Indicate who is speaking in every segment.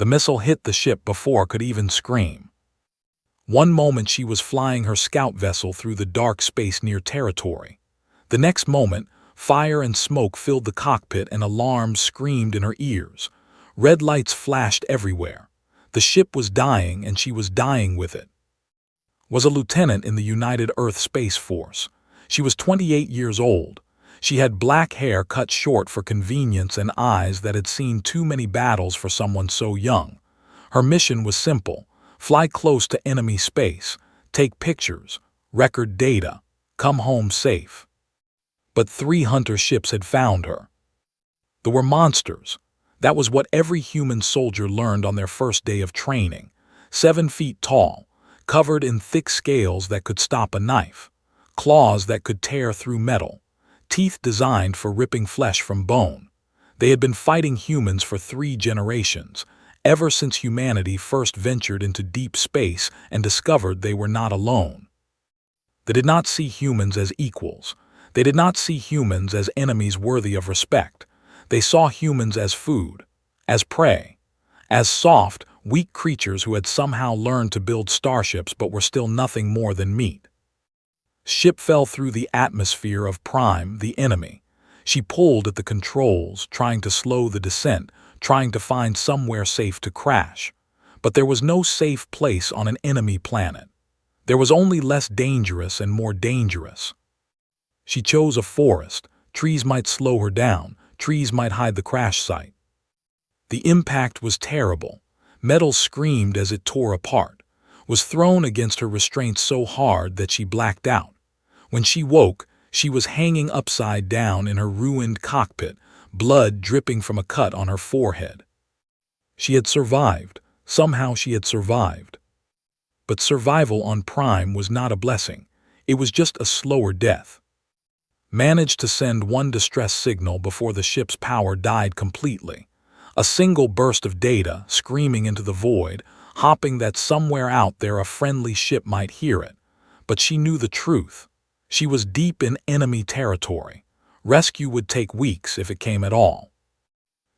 Speaker 1: The missile hit the ship before it could even scream. One moment she was flying her scout vessel through the dark space near territory. The next moment, fire and smoke filled the cockpit and alarms screamed in her ears. Red lights flashed everywhere. The ship was dying and she was dying with it. Was a lieutenant in the United Earth Space Force. She was 28 years old. She had black hair cut short for convenience and eyes that had seen too many battles for someone so young. Her mission was simple: fly close to enemy space, take pictures, record data, come home safe. But 3 hunter ships had found her. There were monsters. That was what every human soldier learned on their first day of training. 7 feet tall, covered in thick scales that could stop a knife, claws that could tear through metal, teeth designed for ripping flesh from bone. They had been fighting humans for 3 generations, ever since humanity first ventured into deep space and discovered they were not alone. They did not see humans as equals. They did not see humans as enemies worthy of respect. They saw humans as food, as prey, as soft, weak creatures who had somehow learned to build starships but were still nothing more than meat. Ship fell through the atmosphere of Prime, the enemy. She pulled at the controls, trying to slow the descent, trying to find somewhere safe to crash. But there was no safe place on an enemy planet. There was only less dangerous and more dangerous. She chose a forest. Trees might slow her down. Trees might hide the crash site. The impact was terrible. Metal screamed as it tore apart, was thrown against her restraints so hard that she blacked out. When she woke, she was hanging upside down in her ruined cockpit, blood dripping from a cut on her forehead. She had survived. Somehow she had survived. But survival on Prime was not a blessing. It was just a slower death. Managed to send one distress signal before the ship's power died completely. A single burst of data, screaming into the void, hoping that somewhere out there a friendly ship might hear it. But she knew the truth. She was deep in enemy territory. Rescue would take weeks if it came at all.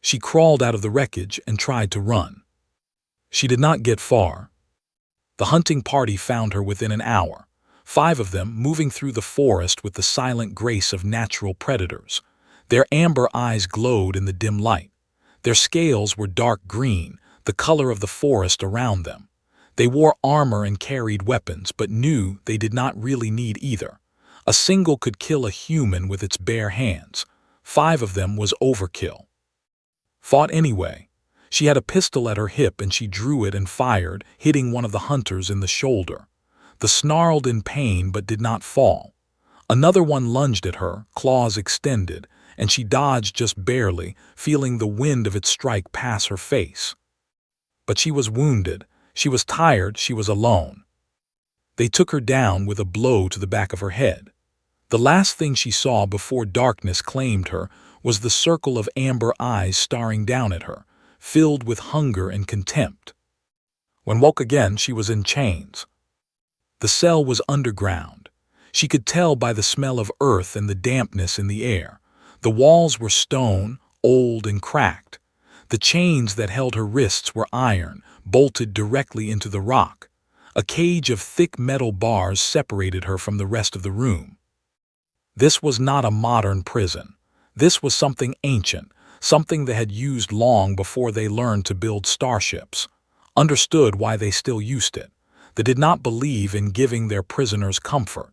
Speaker 1: She crawled out of the wreckage and tried to run. She did not get far. The hunting party found her within an hour. 5 of them moving through the forest with the silent grace of natural predators. Their amber eyes glowed in the dim light. Their scales were dark green, the color of the forest around them. They wore armor and carried weapons, but knew they did not really need either. A single could kill a human with its bare hands. 5 of them was overkill. Fought anyway. She had a pistol at her hip and she drew it and fired, hitting one of the hunters in the shoulder. The snarled in pain but did not fall. Another one lunged at her, claws extended, and she dodged just barely, feeling the wind of its strike pass her face. But she was wounded, she was tired, she was alone. They took her down with a blow to the back of her head. The last thing she saw before darkness claimed her was the circle of amber eyes staring down at her, filled with hunger and contempt. When woke again, she was in chains. The cell was underground. She could tell by the smell of earth and the dampness in the air. The walls were stone, old and cracked. The chains that held her wrists were iron, bolted directly into the rock. A cage of thick metal bars separated her from the rest of the room. This was not a modern prison. This was something ancient, something they had used long before they learned to build starships. Understood why they still used it. They did not believe in giving their prisoners comfort.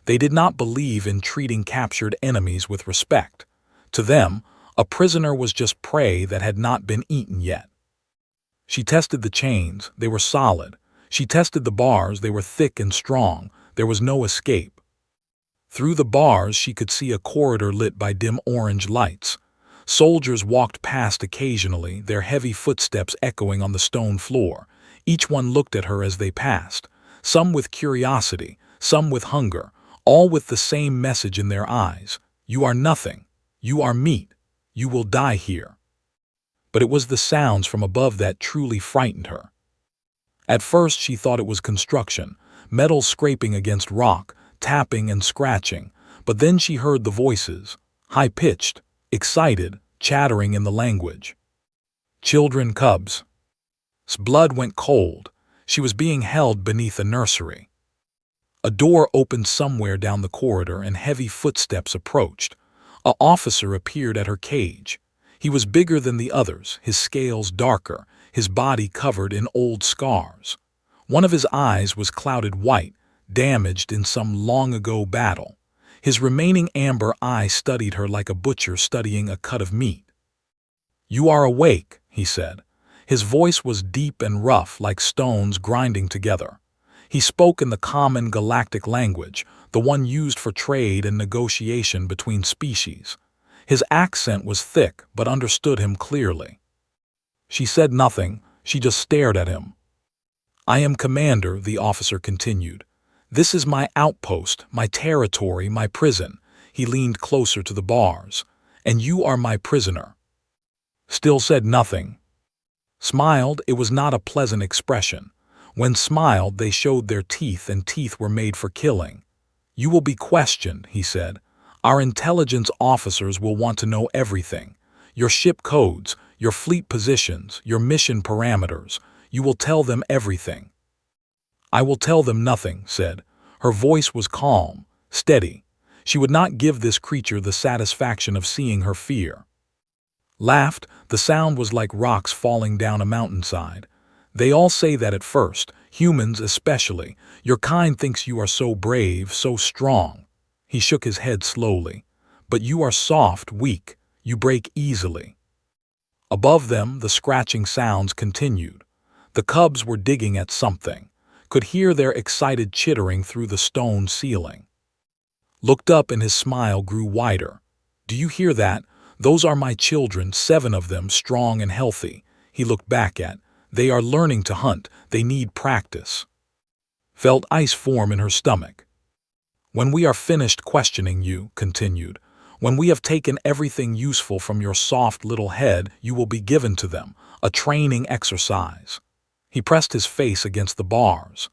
Speaker 1: They did not believe in treating captured enemies with respect. To them, a prisoner was just prey that had not been eaten yet. She tested the chains, they were solid. She tested the bars, they were thick and strong. There was no escape. Through the bars she could see a corridor lit by dim orange lights. Soldiers walked past occasionally, their heavy footsteps echoing on the stone floor. Each one looked at her as they passed, some with curiosity, some with hunger, all with the same message in their eyes. You are nothing. You are meat. You will die here. But it was the sounds from above that truly frightened her. At first she thought it was construction, metal scraping against rock, tapping and scratching, but then she heard the voices, high-pitched, excited, chattering in the language. Children, cubs. Blood went cold. She was being held beneath a nursery. A door opened somewhere down the corridor and heavy footsteps approached. An officer appeared at her cage. He was bigger than the others, his scales darker, his body covered in old scars. One of his eyes was clouded white, damaged in some long-ago battle. His remaining amber eye studied her like a butcher studying a cut of meat. "You are awake," he said. His voice was deep and rough, like stones grinding together. He spoke in the common galactic language, the one used for trade and negotiation between species. His accent was thick, but understood him clearly. She said nothing, she just stared at him. "I am Commander," the officer continued. "This is my outpost, my territory, my prison." He leaned closer to the bars. "And you are my prisoner." Still said nothing. Smiled, it was not a pleasant expression. When smiled, they showed their teeth, and teeth were made for killing. "You will be questioned," he said. "Our intelligence officers will want to know everything. Your ship codes, your fleet positions, your mission parameters. You will tell them everything." "I will tell them nothing," said. Her voice was calm, steady. She would not give this creature the satisfaction of seeing her fear. Laughed, the sound was like rocks falling down a mountainside. "They all say that at first, humans especially. Your kind thinks you are so brave, so strong." He shook his head slowly. "But you are soft, weak. You break easily." Above them, the scratching sounds continued. The cubs were digging at something. Could hear their excited chittering through the stone ceiling. Looked up and his smile grew wider. "Do you hear that? Those are my children, 7 of them, strong and healthy." He looked back at. "They are learning to hunt. They need practice." Felt ice form in her stomach. "When we are finished questioning you," continued, "when we have taken everything useful from your soft little head, you will be given to them, a training exercise." He pressed his face against the bars.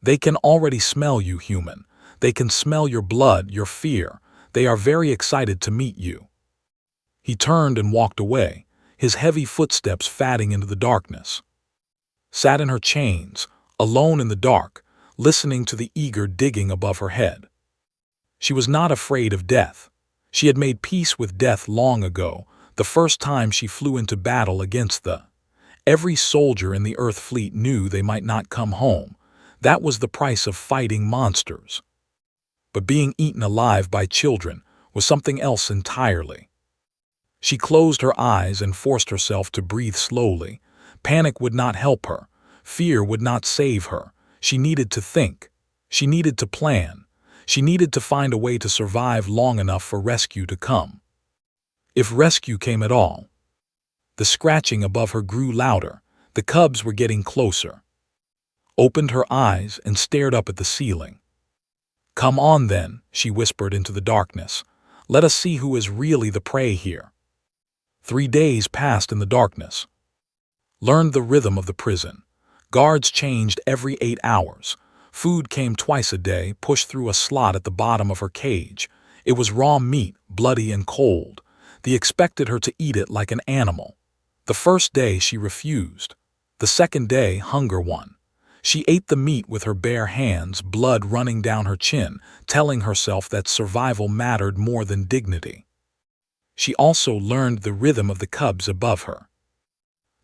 Speaker 1: "They can already smell you, human. They can smell your blood, your fear. They are very excited to meet you." He turned and walked away, his heavy footsteps fading into the darkness. Sat in her chains, alone in the dark, listening to the eager digging above her head. She was not afraid of death. She had made peace with death long ago, the first time she flew into battle against the. Every soldier in the Earth fleet knew they might not come home. That was the price of fighting monsters. But being eaten alive by children was something else entirely. She closed her eyes and forced herself to breathe slowly. Panic would not help her. Fear would not save her. She needed to think. She needed to plan. She needed to find a way to survive long enough for rescue to come. If rescue came at all. The scratching above her grew louder. The cubs were getting closer. Opened her eyes and stared up at the ceiling. "Come on then," she whispered into the darkness. "Let us see who is really the prey here." 3 days passed in the darkness. Learned the rhythm of the prison. Guards changed every 8 hours. Food came twice a day, pushed through a slot at the bottom of her cage. It was raw meat, bloody and cold. They expected her to eat it like an animal. The first day she refused. The second day hunger won. She ate the meat with her bare hands, blood running down her chin, telling herself that survival mattered more than dignity. She also learned the rhythm of the cubs above her.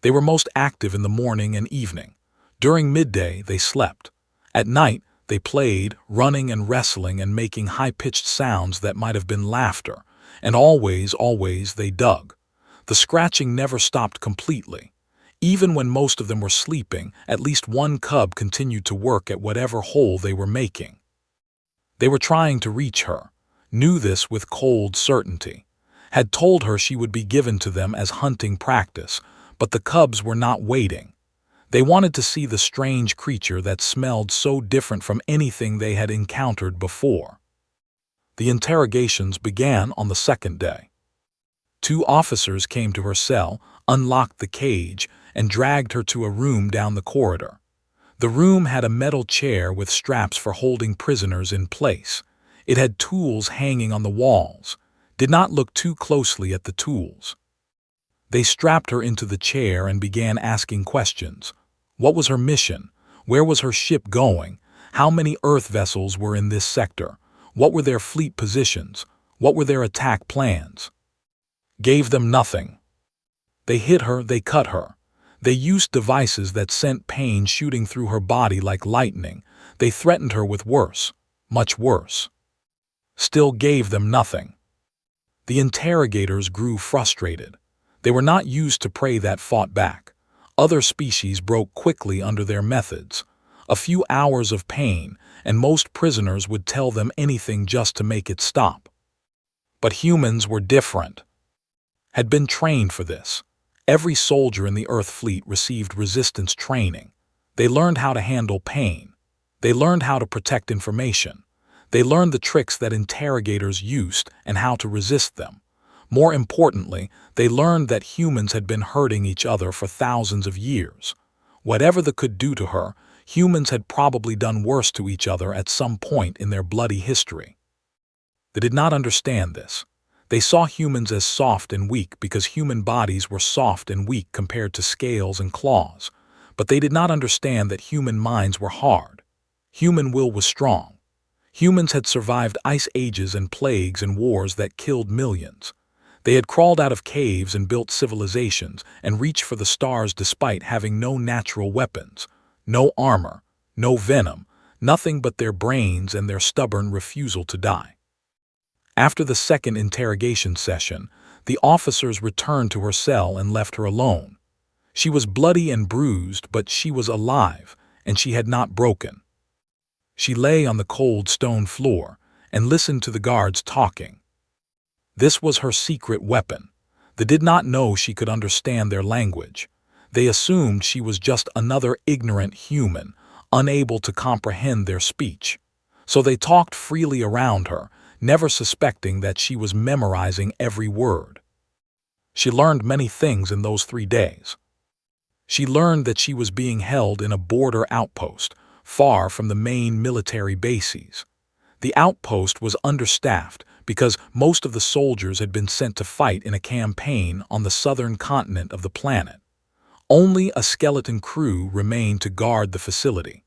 Speaker 1: They were most active in the morning and evening. During midday, they slept. At night, they played, running and wrestling and making high-pitched sounds that might have been laughter. And always, always they dug. The scratching never stopped completely. Even when most of them were sleeping, at least one cub continued to work at whatever hole they were making. They were trying to reach her, knew this with cold certainty, had told her she would be given to them as hunting practice, but the cubs were not waiting. They wanted to see the strange creature that smelled so different from anything they had encountered before. The interrogations began on the second day. 2 officers came to her cell, unlocked the cage, and dragged her to a room down the corridor. The room had a metal chair with straps for holding prisoners in place. It had tools hanging on the walls. Did not look too closely at the tools. They strapped her into the chair and began asking questions. What was her mission? Where was her ship going? How many Earth vessels were in this sector? What were their fleet positions? What were their attack plans? Gave them nothing. They hit her, they cut her. They used devices that sent pain shooting through her body like lightning. They threatened her with worse, much worse. Still gave them nothing. The interrogators grew frustrated. They were not used to prey that fought back. Other species broke quickly under their methods. A few hours of pain, and most prisoners would tell them anything just to make it stop. But humans were different. Had been trained for this. Every soldier in the Earth fleet received resistance training. They learned how to handle pain. They learned how to protect information. They learned the tricks that interrogators used and how to resist them. More importantly, they learned that humans had been hurting each other for thousands of years. Whatever they could do to her, humans had probably done worse to each other at some point in their bloody history. They did not understand this. They saw humans as soft and weak because human bodies were soft and weak compared to scales and claws. But they did not understand that human minds were hard. Human will was strong. Humans had survived ice ages and plagues and wars that killed millions. They had crawled out of caves and built civilizations and reached for the stars despite having no natural weapons, no armor, no venom, nothing but their brains and their stubborn refusal to die. After the second interrogation session, the officers returned to her cell and left her alone. She was bloody and bruised, but she was alive, and she had not broken. She lay on the cold stone floor and listened to the guards talking. This was her secret weapon. They did not know she could understand their language. They assumed she was just another ignorant human, unable to comprehend their speech. So they talked freely around her, never suspecting that she was memorizing every word. She learned many things in those 3 days. She learned that she was being held in a border outpost, far from the main military bases. The outpost was understaffed because most of the soldiers had been sent to fight in a campaign on the southern continent of the planet. Only a skeleton crew remained to guard the facility.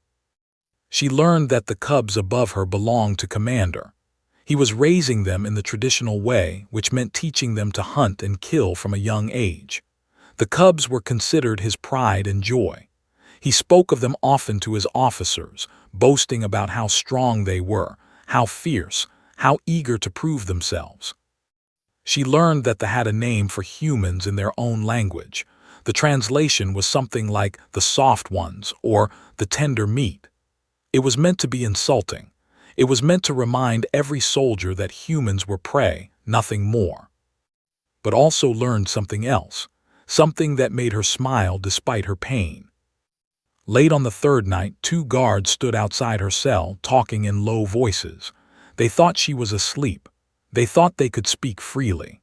Speaker 1: She learned that the cubs above her belonged to Commander. He was raising them in the traditional way, which meant teaching them to hunt and kill from a young age. The cubs were considered his pride and joy. He spoke of them often to his officers, boasting about how strong they were, how fierce, how eager to prove themselves. She learned that they had a name for humans in their own language. The translation was something like the soft ones or the tender meat. It was meant to be insulting. It was meant to remind every soldier that humans were prey, nothing more. But also learned something else, something that made her smile despite her pain. Late on the third night, 2 guards stood outside her cell, talking in low voices. They thought she was asleep. They thought they could speak freely.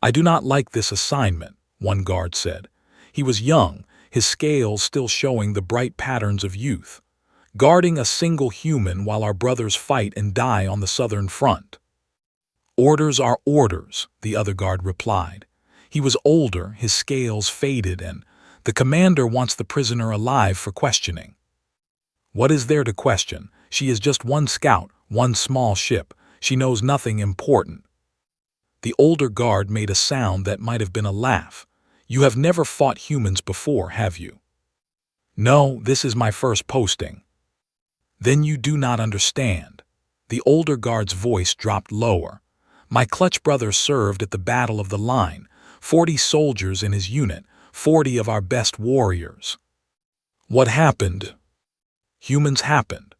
Speaker 1: "I do not like this assignment," one guard said. He was young, his scales still showing the bright patterns of youth. "Guarding a single human while our brothers fight and die on the southern front." "Orders are orders," the other guard replied. He was older, his scales faded, and the commander wants the prisoner alive for questioning. What is there to question? She is just one scout, one small ship. She knows nothing important. The older guard made a sound that might have been a laugh. "You have never fought humans before, have you?" "No, this is my first posting." "Then you do not understand." The older guard's voice dropped lower. "My clutch brother served at the Battle of the Line, 40 soldiers in his unit, 40 of our best warriors." "What happened?" "Humans happened."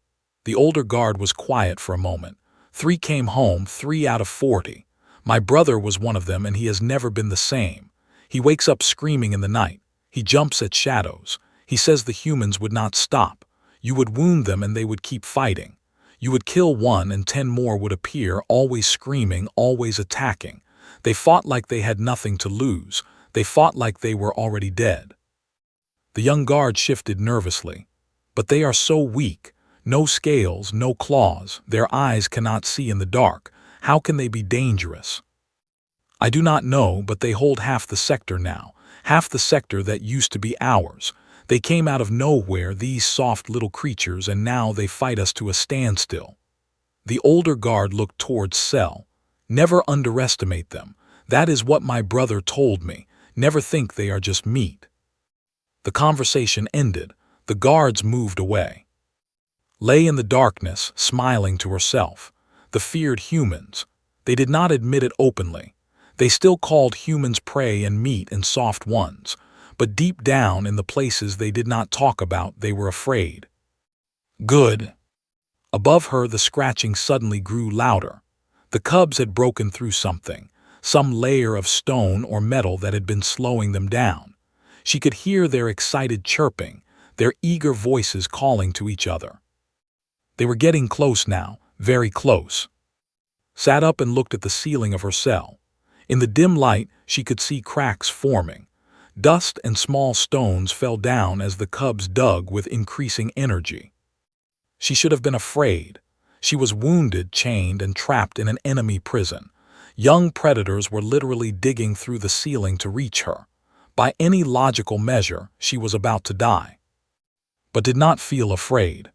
Speaker 1: The older guard was quiet for a moment. 3 came home, 3 out of 40. My brother was one of them, and he has never been the same. He wakes up screaming in the night. He jumps at shadows. He says the humans would not stop. You would wound them and they would keep fighting. You would kill one and 10 more would appear, always screaming, always attacking. They fought like they had nothing to lose. They fought like they were already dead. The young guard shifted nervously. "But they are so weak. No scales, no claws. Their eyes cannot see in the dark. How can they be dangerous?" "I do not know, but they hold half the sector now. Half the sector that used to be ours. They came out of nowhere, these soft little creatures, and now they fight us to a standstill. The older guard looked towards Cell. Never underestimate them. That is what my brother told me. Never think they are just meat. The conversation ended. The guards moved away. Lay in the darkness, smiling to herself. The feared humans. They did not admit it openly. They still called humans prey and meat and soft ones. But deep down in the places they did not talk about, they were afraid. Good. Above her, the scratching suddenly grew louder. The cubs had broken through something, some layer of stone or metal that had been slowing them down. She could hear their excited chirping, their eager voices calling to each other. They were getting close now, very close. Sat up and looked at the ceiling of her cell. In the dim light, she could see cracks forming. Dust and small stones fell down as the cubs dug with increasing energy. She should have been afraid. She was wounded, chained, and trapped in an enemy prison. Young predators were literally digging through the ceiling to reach her. By any logical measure, she was about to die. But did not feel afraid.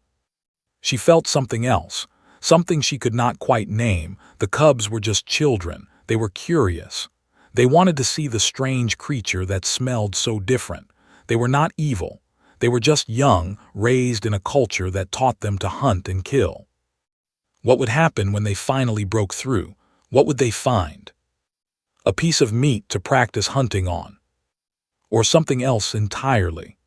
Speaker 1: She felt something else, something she could not quite name. The cubs were just children. They were curious. They wanted to see the strange creature that smelled so different. They were not evil. They were just young, raised in a culture that taught them to hunt and kill. What would happen when they finally broke through? What would they find? A piece of meat to practice hunting on. Or something else entirely.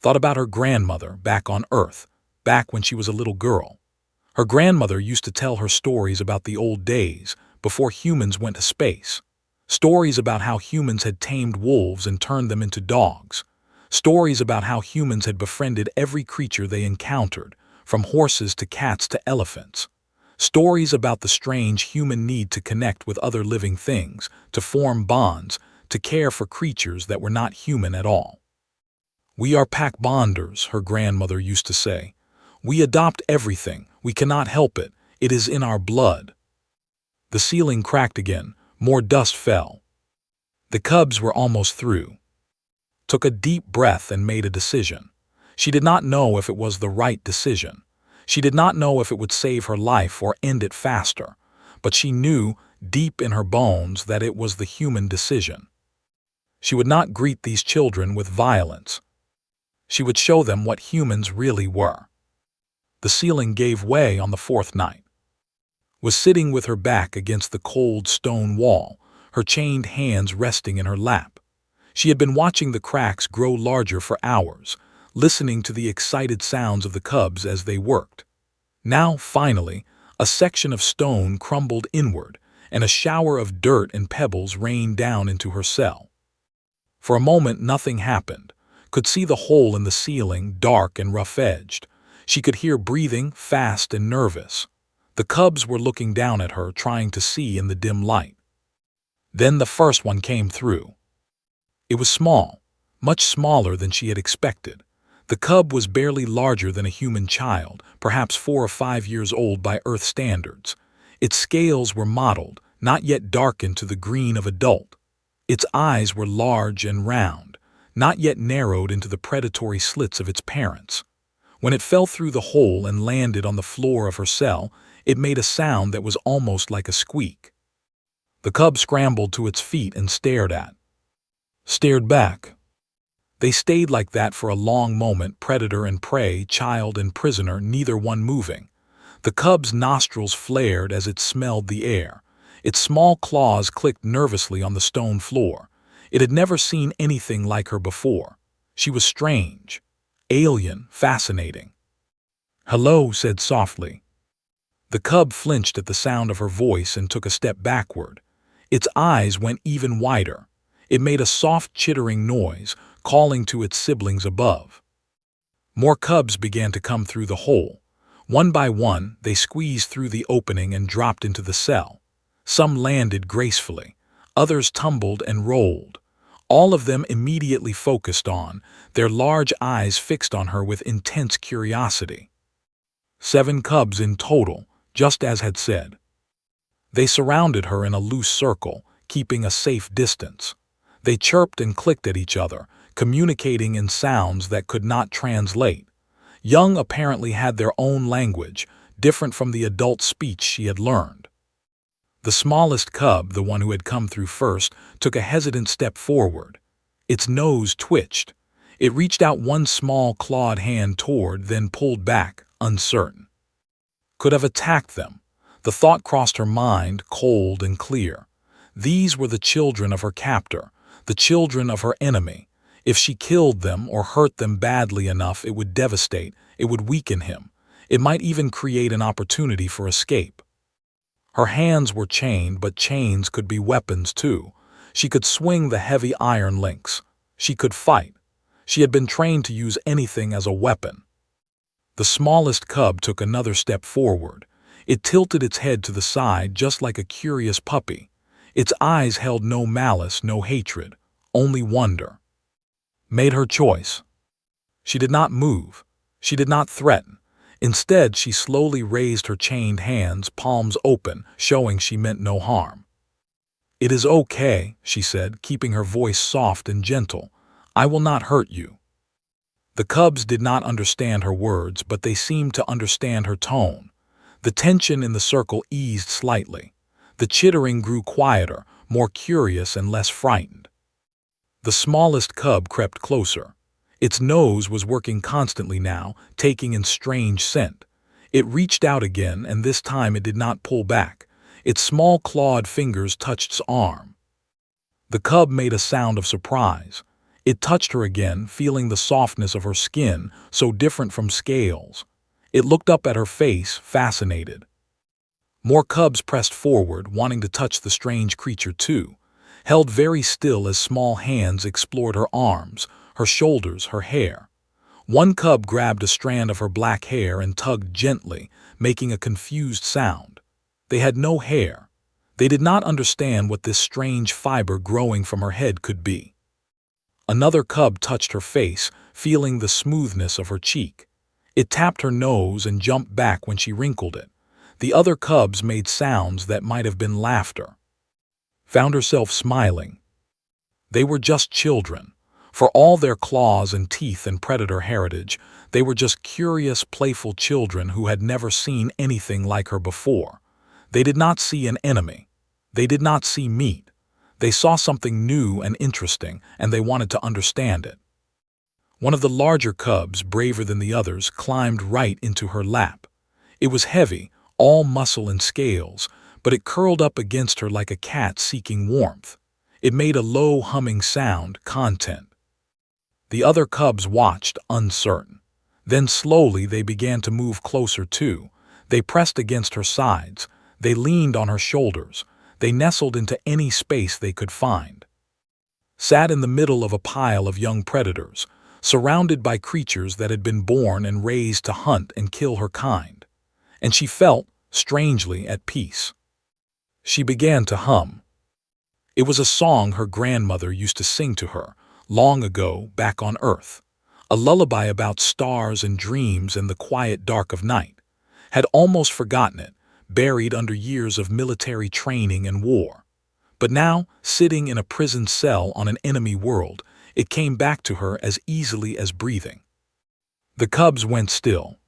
Speaker 1: Thought about her grandmother back on Earth, back when she was a little girl. Her grandmother used to tell her stories about the old days, before humans went to space. Stories about how humans had tamed wolves and turned them into dogs. Stories about how humans had befriended every creature they encountered, from horses to cats to elephants. Stories about the strange human need to connect with other living things, to form bonds, to care for creatures that were not human at all. We are pack bonders, her grandmother used to say. We adopt everything. We cannot help it. It is in our blood. The ceiling cracked again. More dust fell. The cubs were almost through. Took a deep breath and made a decision. She did not know if it was the right decision. She did not know if it would save her life or end it faster, but she knew deep in her bones that it was the human decision. She would not greet these children with violence. She would show them what humans really were. The ceiling gave way on the fourth night. Was sitting with her back against the cold stone wall, her chained hands resting in her lap. She had been watching the cracks grow larger for hours, listening to the excited sounds of the cubs as they worked. Now, finally, a section of stone crumbled inward, and a shower of dirt and pebbles rained down into her cell. For a moment, nothing happened. Could see the hole in the ceiling, dark and rough-edged. She could hear breathing, fast and nervous. The cubs were looking down at her, trying to see in the dim light. Then the first one came through. It was small, much smaller than she had expected. The cub was barely larger than a human child, perhaps 4 or 5 years old by Earth standards. Its scales were mottled, not yet darkened to the green of adult. Its eyes were large and round, not yet narrowed into the predatory slits of its parents. When it fell through the hole and landed on the floor of her cell, it made a sound that was almost like a squeak. The cub scrambled to its feet and stared back. They stayed like that for a long moment, predator and prey, child and prisoner, neither one moving. The cub's nostrils flared as it smelled the air. Its small claws clicked nervously on the stone floor. It had never seen anything like her before. She was strange, alien, fascinating. "Hello," said softly. The cub flinched at the sound of her voice and took a step backward. Its eyes went even wider. It made a soft chittering noise, calling to its siblings above. More cubs began to come through the hole. One by one, they squeezed through the opening and dropped into the cell. Some landed gracefully. Others tumbled and rolled. All of them immediately focused on, their large eyes fixed on her with intense curiosity. 7 cubs in total, just as had said. They surrounded her in a loose circle, keeping a safe distance. They chirped and clicked at each other, communicating in sounds that could not translate. Young apparently had their own language, different from the adult speech she had learned. The smallest cub, the one who had come through first, took a hesitant step forward. Its nose twitched. It reached out one small clawed hand toward, then pulled back, uncertain. Could have attacked them. The thought crossed her mind, cold and clear. These were the children of her captor, the children of her enemy. If she killed them or hurt them badly enough, it would devastate, it would weaken him. It might even create an opportunity for escape. Her hands were chained, but chains could be weapons too. She could swing the heavy iron links. She could fight. She had been trained to use anything as a weapon. The smallest cub took another step forward. It tilted its head to the side just like a curious puppy. Its eyes held no malice, no hatred, only wonder. Made her choice. She did not move. She did not threaten. Instead, she slowly raised her chained hands, palms open, showing she meant no harm. "It is okay," she said, keeping her voice soft and gentle. "I will not hurt you." The cubs did not understand her words, but they seemed to understand her tone. The tension in the circle eased slightly. The chittering grew quieter, more curious and less frightened. The smallest cub crept closer. Its nose was working constantly now, taking in strange scent. It reached out again, and this time it did not pull back. Its small clawed fingers touched its arm. The cub made a sound of surprise. It touched her again, feeling the softness of her skin, so different from scales. It looked up at her face, fascinated. More cubs pressed forward, wanting to touch the strange creature too, held very still as small hands explored her arms, her shoulders, her hair. One cub grabbed a strand of her black hair and tugged gently, making a confused sound. They had no hair. They did not understand what this strange fiber growing from her head could be. Another cub touched her face, feeling the smoothness of her cheek. It tapped her nose and jumped back when she wrinkled it. The other cubs made sounds that might have been laughter. Found herself smiling. They were just children. For all their claws and teeth and predator heritage, they were just curious, playful children who had never seen anything like her before. They did not see an enemy. They did not see meat. They saw something new and interesting, and they wanted to understand it. One of the larger cubs, braver than the others, climbed right into her lap. It was heavy, all muscle and scales, but it curled up against her like a cat seeking warmth. It made a low humming sound, content. The other cubs watched, uncertain. Then slowly they began to move closer too. They pressed against her sides. They leaned on her shoulders. They nestled into any space they could find. Sat in the middle of a pile of young predators, surrounded by creatures that had been born and raised to hunt and kill her kind. And she felt, strangely, at peace. She began to hum. It was a song her grandmother used to sing to her, long ago, back on Earth. A lullaby about stars and dreams and the quiet dark of night. Had almost forgotten it, buried under years of military training and war. But now, sitting in a prison cell on an enemy world, it came back to her as easily as breathing. The cubs went still.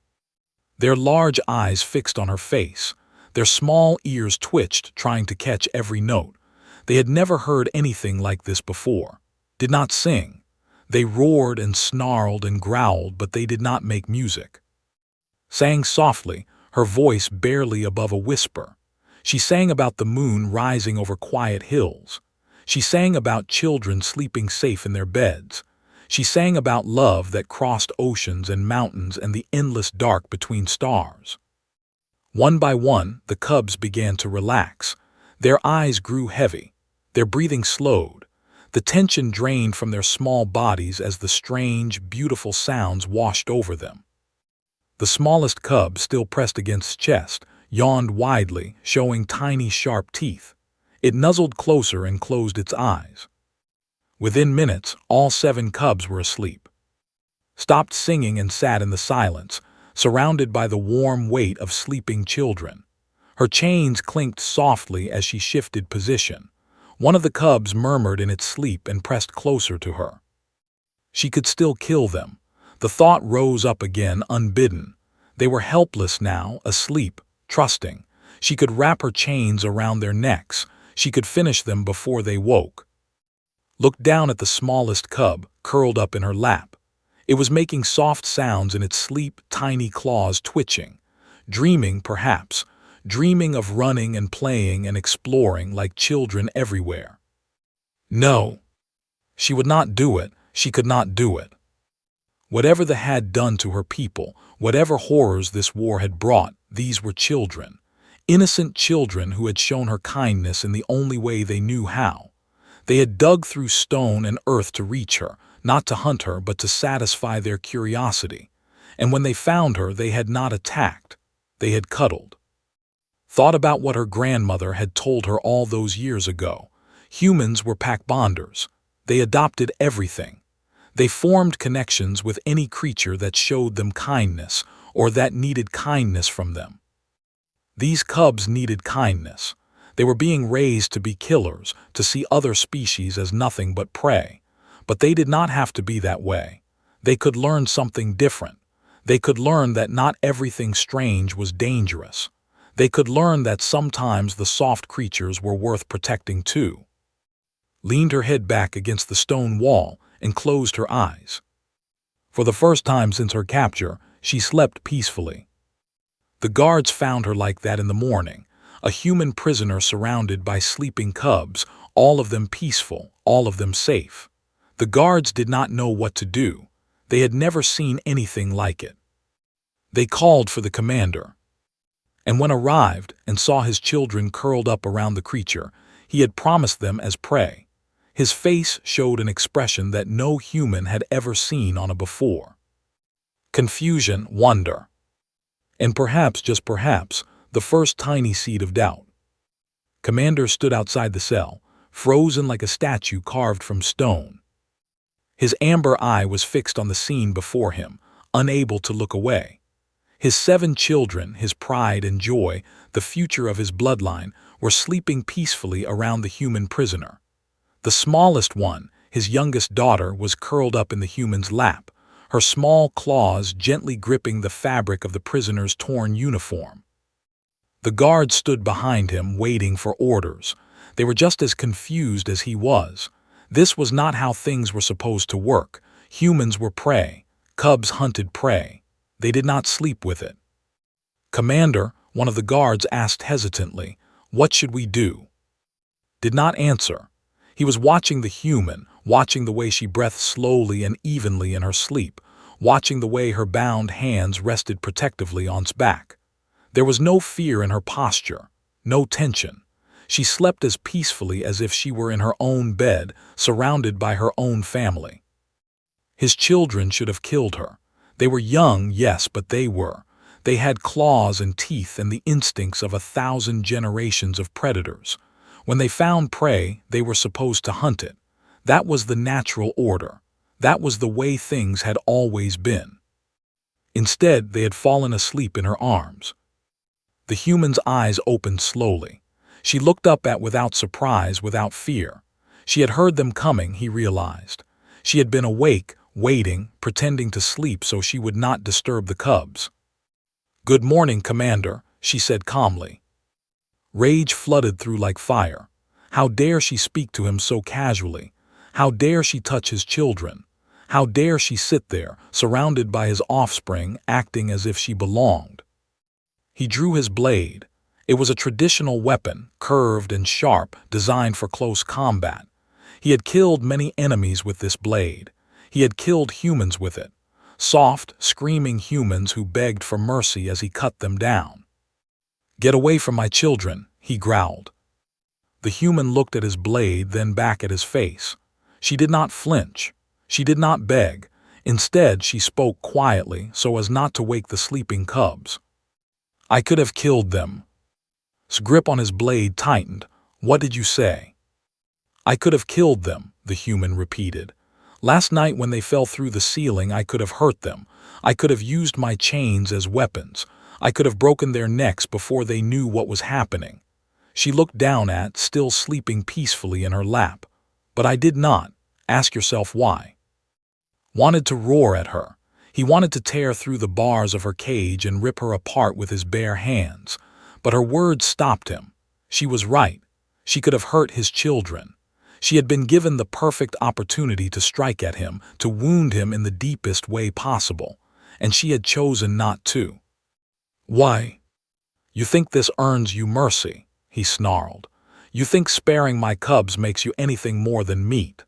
Speaker 1: Their large eyes fixed on her face. Their small ears twitched, trying to catch every note. They had never heard anything like this before. Did not sing. They roared and snarled and growled, but they did not make music. Sang softly, her voice barely above a whisper. She sang about the moon rising over quiet hills. She sang about children sleeping safe in their beds. She sang about love that crossed oceans and mountains and the endless dark between stars. One by one, the cubs began to relax. Their eyes grew heavy. Their breathing slowed. The tension drained from their small bodies as the strange, beautiful sounds washed over them. The smallest cub, still pressed against its chest, yawned widely, showing tiny, sharp teeth. It nuzzled closer and closed its eyes. Within minutes, all 7 cubs were asleep. Stopped singing and sat in the silence, surrounded by the warm weight of sleeping children. Her chains clinked softly as she shifted position. One of the cubs murmured in its sleep and pressed closer to her. She could still kill them. The thought rose up again unbidden. They were helpless now, asleep, trusting. She could wrap her chains around their necks. She could finish them before they woke. Looked down at the smallest cub, curled up in her lap. It was making soft sounds in its sleep, tiny claws twitching. Dreaming, perhaps. Dreaming of running and playing and exploring like children everywhere. No. She would not do it. She could not do it. Whatever the had done to her people, whatever horrors this war had brought, these were children. Innocent children who had shown her kindness in the only way they knew how. They had dug through stone and earth to reach her, not to hunt her but to satisfy their curiosity. And when they found her, they had not attacked. They had cuddled. Thought about what her grandmother had told her all those years ago. Humans were pack bonders. They adopted everything. They formed connections with any creature that showed them kindness or that needed kindness from them. These cubs needed kindness. They were being raised to be killers, to see other species as nothing but prey. But they did not have to be that way. They could learn something different. They could learn that not everything strange was dangerous. They could learn that sometimes the soft creatures were worth protecting too. Leaned her head back against the stone wall and closed her eyes. For the first time since her capture, she slept peacefully. The guards found her like that in the morning, a human prisoner surrounded by sleeping cubs, all of them peaceful, all of them safe. The guards did not know what to do. They had never seen anything like it. They called for the commander. And when arrived and saw his children curled up around the creature, he had promised them as prey. His face showed an expression that no human had ever seen on it before. Confusion, wonder. And perhaps, just perhaps, the first tiny seed of doubt. Commander stood outside the cell, frozen like a statue carved from stone. His amber eye was fixed on the scene before him, unable to look away. His 7 children, his pride and joy, the future of his bloodline, were sleeping peacefully around the human prisoner. The smallest one, his youngest daughter, was curled up in the human's lap, her small claws gently gripping the fabric of the prisoner's torn uniform. The guards stood behind him, waiting for orders. They were just as confused as he was. This was not how things were supposed to work. Humans were prey. Cubs hunted prey. They did not sleep with it. "Commander," one of the guards asked hesitantly, "what should we do?" Did not answer. He was watching the human, watching the way she breathed slowly and evenly in her sleep, watching the way her bound hands rested protectively on its back. There was no fear in her posture, no tension. She slept as peacefully as if she were in her own bed, surrounded by her own family. His children should have killed her. They were young, yes, but they were. They had claws and teeth and the instincts of 1,000 generations of predators. When they found prey, they were supposed to hunt it. That was the natural order. That was the way things had always been. Instead, they had fallen asleep in her arms. The human's eyes opened slowly. She looked up without surprise, without fear. She had heard them coming, he realized. She had been awake, waiting, pretending to sleep so she would not disturb the cubs. "Good morning, Commander," she said calmly. Rage flooded through like fire. How dare she speak to him so casually? How dare she touch his children? How dare she sit there, surrounded by his offspring, acting as if she belonged? He drew his blade. It was a traditional weapon, curved and sharp, designed for close combat. He had killed many enemies with this blade. He had killed humans with it. Soft, screaming humans who begged for mercy as he cut them down. "Get away from my children," he growled. The human looked at his blade, then back at his face. She did not flinch. She did not beg. Instead, she spoke quietly so as not to wake the sleeping cubs. "I could have killed them." His grip on his blade tightened. "What did you say?" "I could have killed them," the human repeated. "Last night when they fell through the ceiling, I could have hurt them. I could have used my chains as weapons. I could have broken their necks before they knew what was happening." She looked down at, still sleeping peacefully in her lap. "But I did not. Ask yourself why." wanted to roar at her. He wanted to tear through the bars of her cage and rip her apart with his bare hands. But her words stopped him. She was right. She could have hurt his children. She had been given the perfect opportunity to strike at him, to wound him in the deepest way possible, and she had chosen not to. "Why? You think this earns you mercy?" he snarled. "You think sparing my cubs makes you anything more than meat?"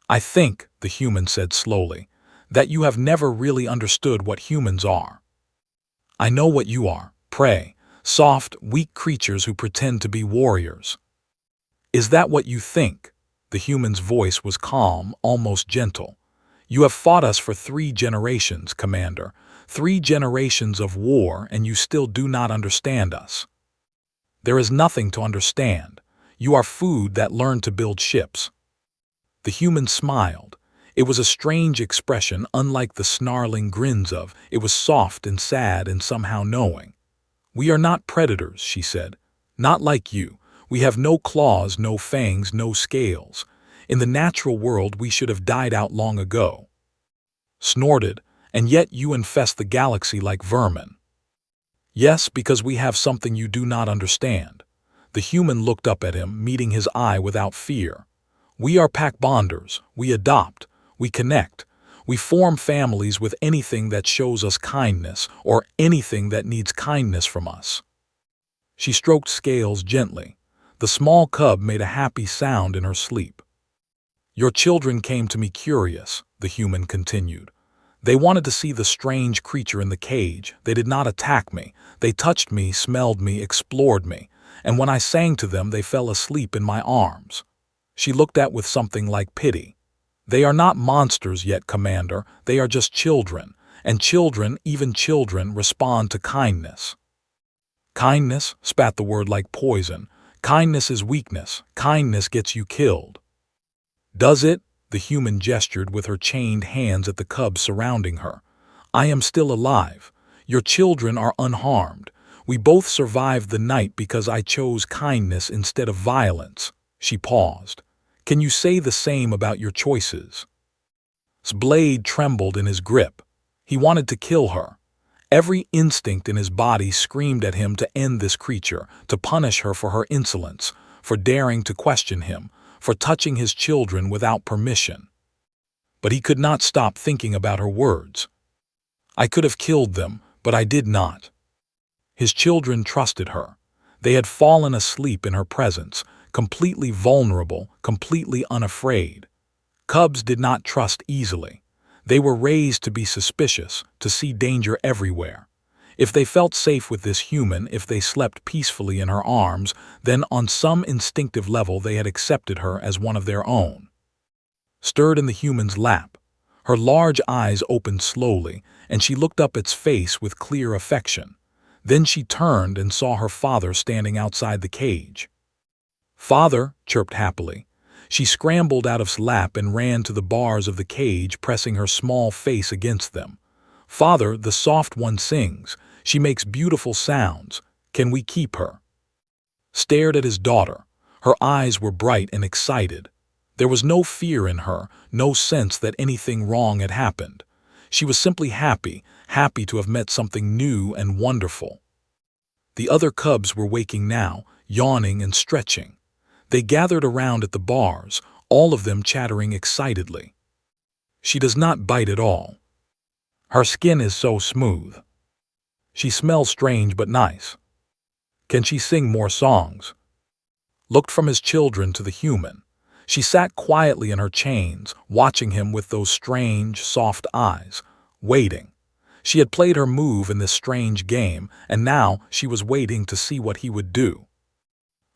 Speaker 1: "I think," the human said slowly, "that you have never really understood what humans are. I know what you are, prey, soft, weak creatures who pretend to be warriors." "Is that what you think?" The human's voice was calm, almost gentle. "You have fought us for 3 generations, Commander. 3 generations of war, and you still do not understand us." "There is nothing to understand. You are food that learned to build ships." The human smiled. It was a strange expression, unlike the snarling grins of. It was soft and sad and somehow knowing. "We are not predators," she said. "Not like you. We have no claws, no fangs, no scales. In the natural world we should have died out long ago." Snorted, "And yet you infest the galaxy like vermin." "Yes, because we have something you do not understand." The human looked up at him, meeting his eye without fear. "We are pack bonders. We adopt. We connect. We form families with anything that shows us kindness, or anything that needs kindness from us." She stroked Scales gently. The small cub made a happy sound in her sleep. "Your children came to me curious," the human continued. "They wanted to see the strange creature in the cage. They did not attack me. They touched me, smelled me, explored me, and when I sang to them they fell asleep in my arms." She looked at with something like pity. "They are not monsters yet, Commander. They are just children, and children, even children, respond to kindness." "Kindness," spat the word like poison. "Kindness is weakness. Kindness gets you killed." "Does it?" The human gestured with her chained hands at the cubs surrounding her. "I am still alive. Your children are unharmed. We both survived the night because I chose kindness instead of violence." She paused. "Can you say the same about your choices?" His blade trembled in his grip. He wanted to kill her. Every instinct in his body screamed at him to end this creature, to punish her for her insolence, for daring to question him, for touching his children without permission. But he could not stop thinking about her words. "I could have killed them, but I did not." His children trusted her. They had fallen asleep in her presence, completely vulnerable, completely unafraid. Cubs did not trust easily. They were raised to be suspicious, to see danger everywhere. If they felt safe with this human, if they slept peacefully in her arms, then on some instinctive level they had accepted her as one of their own. Stirred in the human's lap, her large eyes opened slowly, and she looked up its face with clear affection. Then she turned and saw her father standing outside the cage. "Father," chirped happily. She scrambled out of his lap and ran to the bars of the cage, pressing her small face against them. "Father, the soft one sings. She makes beautiful sounds. Can we keep her?" Stared at his daughter. Her eyes were bright and excited. There was no fear in her, no sense that anything wrong had happened. She was simply happy, happy to have met something new and wonderful. The other cubs were waking now, yawning and stretching. They gathered around at the bars, all of them chattering excitedly. "She does not bite at all. Her skin is so smooth. She smells strange but nice. Can she sing more songs?" Looked from his children to the human. She sat quietly in her chains, watching him with those strange, soft eyes, waiting. She had played her move in this strange game, and now she was waiting to see what he would do.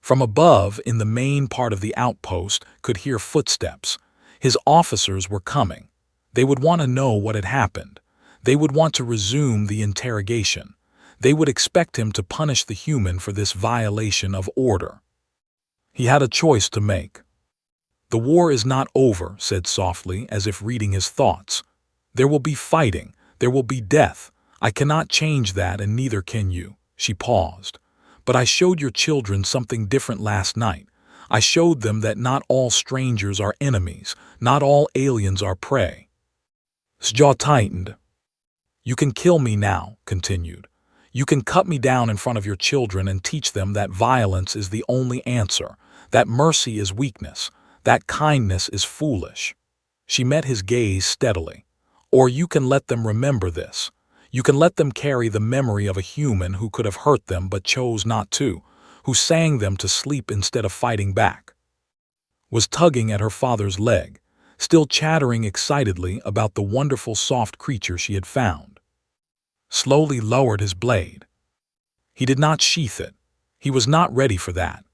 Speaker 1: From above, in the main part of the outpost, could hear footsteps. His officers were coming. They would want to know what had happened. They would want to resume the interrogation. They would expect him to punish the human for this violation of order. He had a choice to make. "The war is not over," said softly, as if reading his thoughts. "There will be fighting. There will be death. I cannot change that, and neither can you." She paused. "But I showed your children something different last night. I showed them that not all strangers are enemies, not all aliens are prey." His jaw tightened. "You can kill me now," continued. "You can cut me down in front of your children and teach them that violence is the only answer, that mercy is weakness, that kindness is foolish." She met his gaze steadily. "Or you can let them remember this. You can let them carry the memory of a human who could have hurt them but chose not to, who sang them to sleep instead of fighting back." Was tugging at her father's leg, still chattering excitedly about the wonderful soft creature she had found. Slowly lowered his blade. He did not sheath it. He was not ready for that.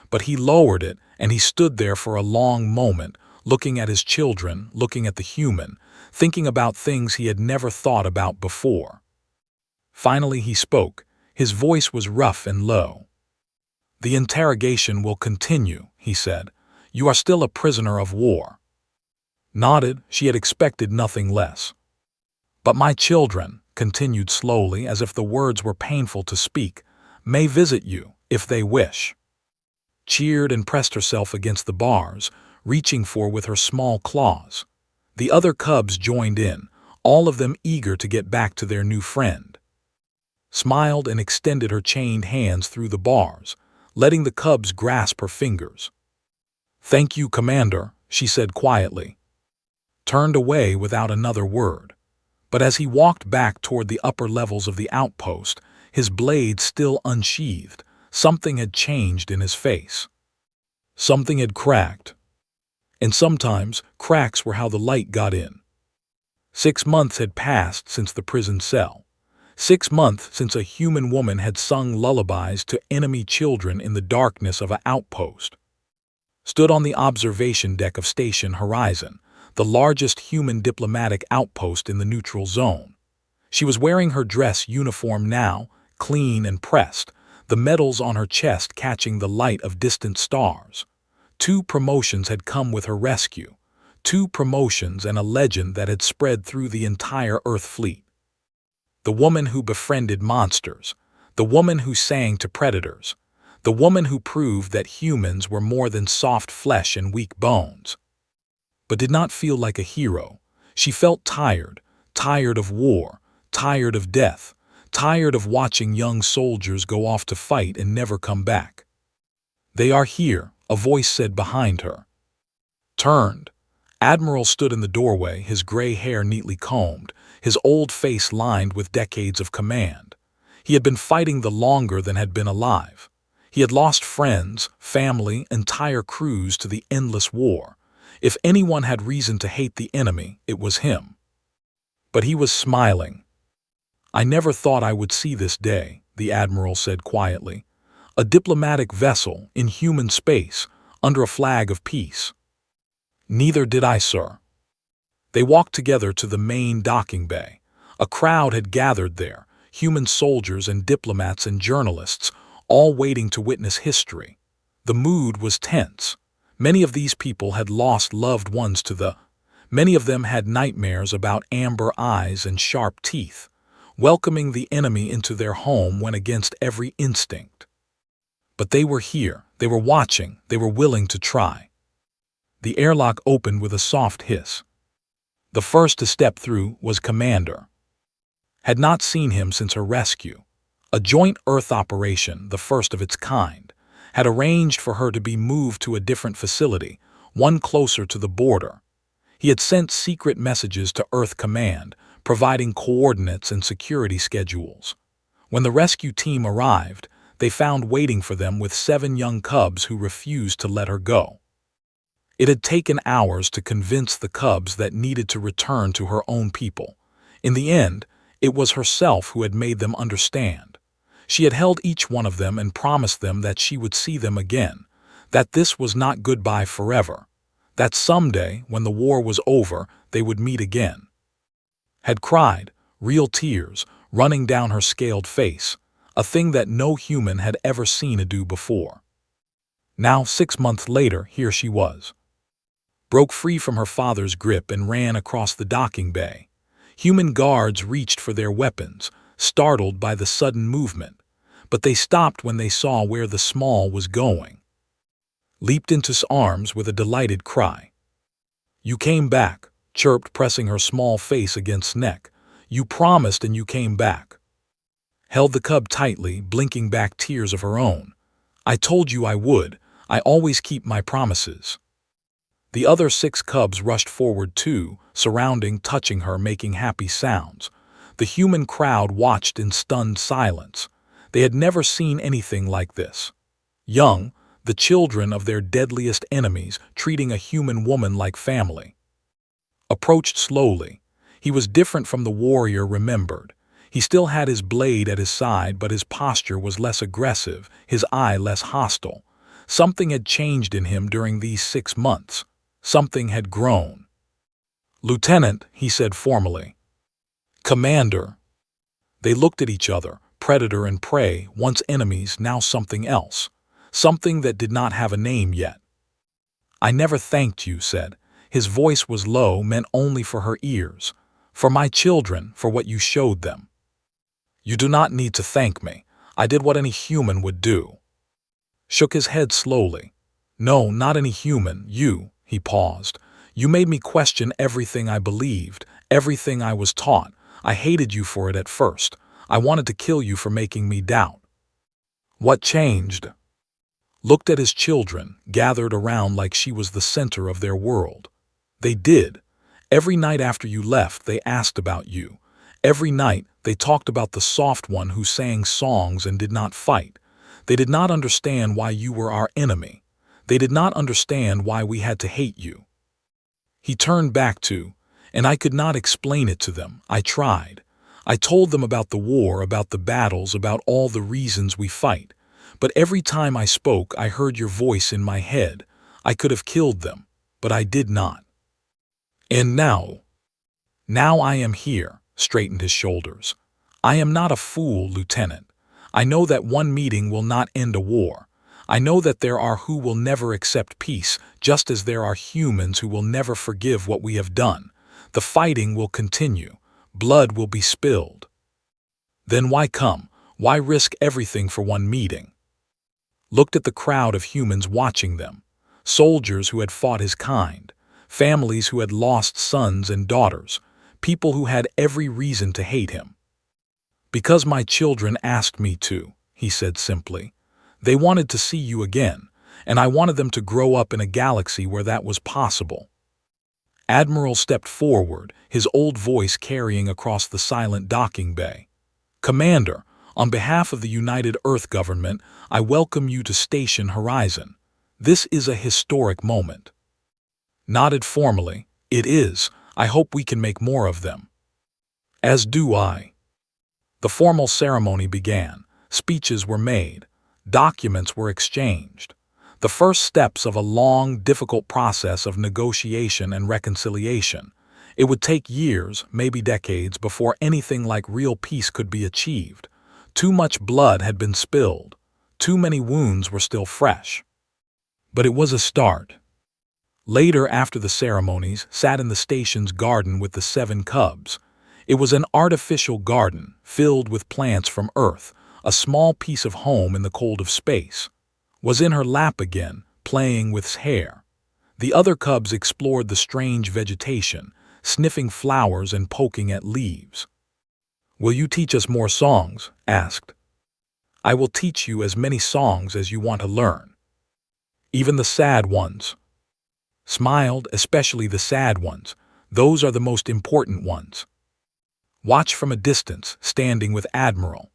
Speaker 1: But he lowered it, and he stood there for a long moment, looking at his children, looking at the human, thinking about things he had never thought about before. Finally he spoke. His voice was rough and low. "The interrogation will continue," he said. "You are still a prisoner of war." Nodded. She had expected nothing less. "But my children," continued slowly, as if the words were painful to speak, "may visit you, if they wish." Cheered and pressed herself against the bars, reaching for with her small claws. The other cubs joined in, all of them eager to get back to their new friend. Smiled and extended her chained hands through the bars, letting the cubs grasp her fingers. "Thank you, Commander," she said quietly. Turned away without another word. But as he walked back toward the upper levels of the outpost, his blade still unsheathed, something had changed in his face. Something had cracked. And sometimes cracks were how the light got in. 6 months had passed since the prison cell. 6 months since a human woman had sung lullabies to enemy children in the darkness of an outpost. Stood on the observation deck of Station Horizon, the largest human diplomatic outpost in the neutral zone. She was wearing her dress uniform now, clean and pressed, the medals on her chest catching the light of distant stars. 2 promotions had come with her rescue. 2 promotions and a legend that had spread through the entire Earth fleet. The woman who befriended monsters. The woman who sang to predators. The woman who proved that humans were more than soft flesh and weak bones. But did not feel like a hero. She felt tired, tired of war, tired of death, tired of watching young soldiers go off to fight and never come back. "They are here," a voice said behind her. Turned. Admiral stood in the doorway, his gray hair neatly combed, his old face lined with decades of command. He had been fighting the longer than had been alive. He had lost friends, family, entire crews to the endless war. If anyone had reason to hate the enemy, it was him. But he was smiling. "I never thought I would see this day," the Admiral said quietly. "A diplomatic vessel in human space, under a flag of peace." "Neither did I, sir." They walked together to the main docking bay. A crowd had gathered there, human soldiers and diplomats and journalists, all waiting to witness history. The mood was tense. Many of these people had lost loved ones to the... Many of them had nightmares about amber eyes and sharp teeth. Welcoming the enemy into their home went against every instinct. But they were here, they were watching, they were willing to try. The airlock opened with a soft hiss. The first to step through was Commander. Had not seen him since her rescue. A joint Earth operation, the first of its kind, had arranged for her to be moved to a different facility, one closer to the border. He had sent secret messages to Earth Command, providing coordinates and security schedules. When the rescue team arrived, they found waiting for them with 7 young cubs who refused to let her go. It had taken hours to convince the cubs that needed to return to her own people. In the end, it was herself who had made them understand. She had held each one of them and promised them that she would see them again, that this was not goodbye forever, that someday, when the war was over, they would meet again. Had cried, real tears, running down her scaled face, a thing that no human had ever seen her do before. Now, 6 months later, here she was. Broke free from her father's grip and ran across the docking bay. Human guards reached for their weapons, startled by the sudden movement, but they stopped when they saw where the small was going. Leaped into his arms with a delighted cry. "You came back," chirped, pressing her small face against neck. You promised and you came back. Held the cub tightly, blinking back tears of her own. I told you I would. I always keep my promises. The other 6 cubs rushed forward too, surrounding, touching her, making happy sounds. The human crowd watched in stunned silence. They had never seen anything like this. Young, the children of their deadliest enemies, treating a human woman like family. Approached slowly. He was different from the warrior remembered. He still had his blade at his side, but his posture was less aggressive, his eye less hostile. Something had changed in him during these 6 months. Something had grown. Lieutenant, he said formally. Commander. They looked at each other, predator and prey, once enemies, now something else. Something that did not have a name yet. I never thanked you, said. His voice was low, meant only for her ears. For my children, for what you showed them. You do not need to thank me. I did what any human would do. Shook his head slowly. No, not any human, you, he paused. You made me question everything I believed, everything I was taught. I hated you for it at first. I wanted to kill you for making me doubt. What changed? Looked at his children, gathered around like she was the center of their world. They did. Every night after you left, they asked about you. Every night, they talked about the soft one who sang songs and did not fight. They did not understand why you were our enemy. They did not understand why we had to hate you. He turned back to, and I could not explain it to them. I tried. I told them about the war, about the battles, about all the reasons we fight. But every time I spoke, I heard your voice in my head. I could have killed them, but I did not. And now I am here, straightened his shoulders. I am not a fool, Lieutenant. I know that one meeting will not end a war. I know that there are who will never accept peace, just as there are humans who will never forgive what we have done. The fighting will continue. Blood will be spilled. Then why come? Why risk everything for one meeting? Looked at the crowd of humans watching them. Soldiers who had fought his kind. Families who had lost sons and daughters. People who had every reason to hate him. Because my children asked me to, he said simply. They wanted to see you again, and I wanted them to grow up in a galaxy where that was possible. Admiral stepped forward, his old voice carrying across the silent docking bay. Commander, on behalf of the United Earth Government, I welcome you to Station Horizon. This is a historic moment. Nodded formally. It is. I hope we can make more of them. As do I. The formal ceremony began. Speeches were made. Documents were exchanged. The first steps of a long, difficult process of negotiation and reconciliation. It would take years, maybe decades, before anything like real peace could be achieved. Too much blood had been spilled. Too many wounds were still fresh. But it was a start. Later, after the ceremonies, sat in the station's garden with the 7 cubs. It was an artificial garden, filled with plants from Earth, a small piece of home in the cold of space. Was in her lap again, playing with his hair. The other cubs explored the strange vegetation, sniffing flowers and poking at leaves. Will you teach us more songs? Asked. I will teach you as many songs as you want to learn. Even the sad ones. Smiled, especially the sad ones. Those are the most important ones. Watch from a distance, standing with Admiral.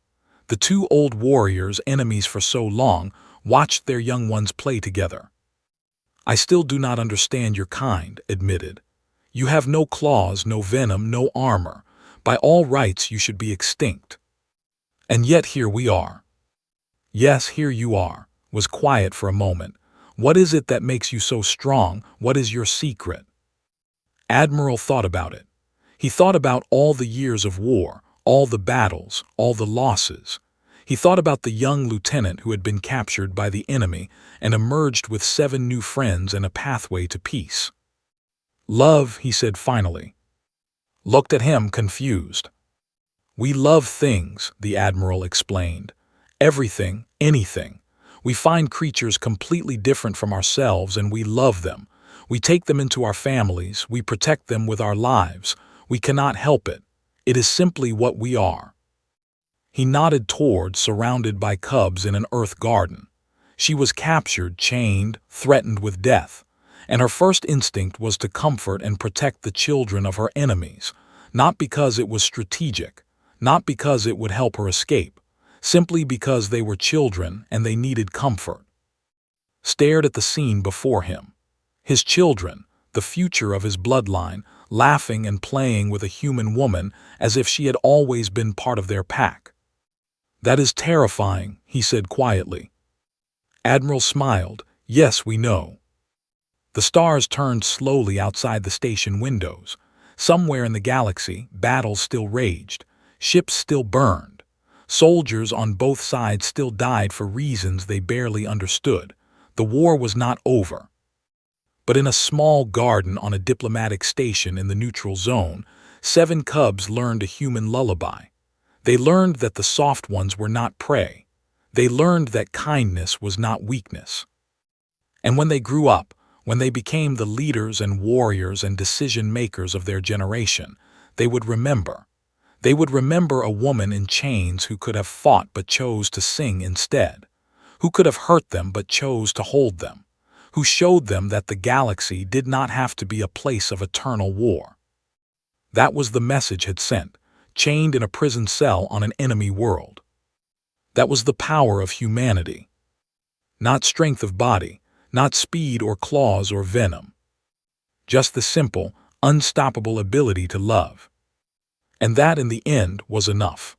Speaker 1: The 2 old warriors, enemies for so long, watched their young ones play together. I still do not understand your kind, admitted. You have no claws, no venom, no armor. By all rights, you should be extinct. And yet here we are. Yes, here you are. Was quiet for a moment. What is it that makes you so strong? What is your secret? Admiral thought about it. He thought about all the years of war, all the battles, all the losses. He thought about the young lieutenant who had been captured by the enemy and emerged with 7 new friends and a pathway to peace. Love, he said finally. Looked at him confused. We love things, the Admiral explained. Everything, anything. We find creatures completely different from ourselves and we love them. We take them into our families, we protect them with our lives. We cannot help it. It is simply what we are. He nodded toward, surrounded by cubs in an earth garden. She was captured, chained, threatened with death, and her first instinct was to comfort and protect the children of her enemies, not because it was strategic, not because it would help her escape, simply because they were children and they needed comfort. Stared at the scene before him. His children, the future of his bloodline, laughing and playing with a human woman as if she had always been part of their pack. "That is terrifying," he said quietly. Admiral smiled. "Yes, we know." The stars turned slowly outside the station windows. Somewhere in the galaxy, battles still raged. Ships still burned. Soldiers on both sides still died for reasons they barely understood. The war was not over. But in a small garden on a diplomatic station in the neutral zone, 7 cubs learned a human lullaby. They learned that the soft ones were not prey. They learned that kindness was not weakness. And when they grew up, when they became the leaders and warriors and decision-makers of their generation, they would remember. They would remember a woman in chains who could have fought but chose to sing instead, who could have hurt them but chose to hold them, who showed them that the galaxy did not have to be a place of eternal war. That was the message had sent, chained in a prison cell on an enemy world. That was the power of humanity. Not strength of body, not speed or claws or venom. Just the simple, unstoppable ability to love. And that in the end was enough.